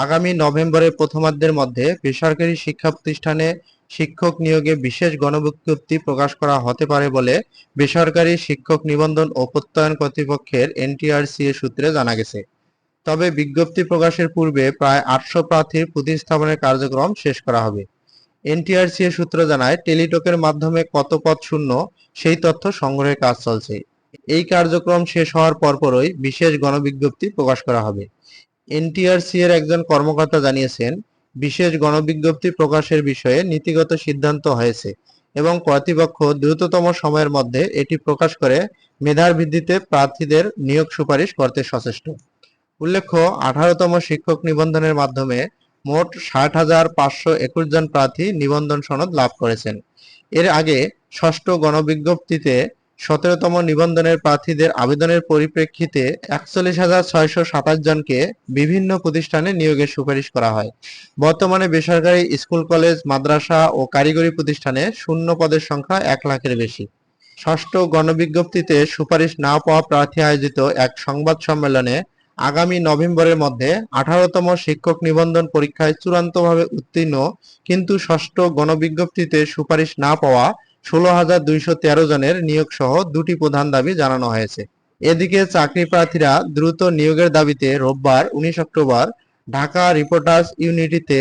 আগামী নভেম্বরের প্রথমার্ধের মধ্যে বেসরকারি শিক্ষা প্রতিষ্ঠানে শিক্ষক নিয়োগে বিশেষ গণবিজ্ঞপ্তি প্রকাশ করা হতে পারে বলে বেসরকারি শিক্ষক নিবন্ধন ও প্রত্যয়ন কর্তৃপক্ষের এনটিআরসিএ সূত্রে জানা গেছে। তবে বিজ্ঞপ্তি প্রকাশের পূর্বে প্রায় 800 প্রার্থীর প্রতিস্থাপনের কার্যক্রম শেষ করা হবে। এনটিআরসিএ সূত্র জানায়, টেলিটকের মাধ্যমে কত পদ শূন্য সেই তথ্য সংগ্রহের কাজ চলছে। এই কার্যক্রম শেষ হওয়ার পরপরই বিশেষ গণবিজ্ঞপ্তি প্রকাশ করা হবে। এনটিআরসি এর একজন কর্মকর্তা জানিয়েছেন, বিশেষ গণবিজ্ঞপ্তি প্রকাশের বিষয়ে নীতিগত সিদ্ধান্ত হয়েছে এবং কর্তৃপক্ষ দ্রুততম সময়ের মধ্যে এটি প্রকাশ করে মেধার ভিত্তিতে প্রার্থীদের নিয়োগ সুপারিশ করতে সচেষ্ট। উল্লেখ্য, 18তম শিক্ষক নিবন্ধনের মাধ্যমে মোট 60,521 জন প্রার্থী নিবন্ধন সনদ লাভ করেছেন। এর আগে ষষ্ঠ গণবিজ্ঞপ্তিতে 17তম নিবন্ধনের প্রার্থীদের আবেদনের পরিপ্রেক্ষিতে 41,627 জনকে বিভিন্ন প্রতিষ্ঠানে নিয়োগের সুপারিশ করা হয়। বর্তমানে বেসরকারি স্কুল, কলেজ, মাদ্রাসা ও কারিগরি প্রতিষ্ঠানে শূন্য পদের সংখ্যা 1 লাখের বেশি। ষষ্ঠ গণবিজ্ঞপ্তিতে সুপারিশ না পাওয়া প্রার্থী আয়োজিত এক সংবাদ সম্মেলনে আগামী নভেম্বরের মধ্যে 18তম শিক্ষক নিবন্ধন পরীক্ষায় চূড়ান্তভাবে উত্তীর্ণ কিন্তু ষষ্ঠ গণবিজ্ঞপ্তিতে সুপারিশ না পাওয়া 16,213 জনের নিয়োগ সহ দুটি প্রধান দাবি জানানো হয়েছে। এদিকে চাকরি প্রার্থীরা দ্রুত নিয়োগের দাবিতে রোববার 19 অক্টোবর ঢাকা রিপোর্টার্স ইউনিটিতে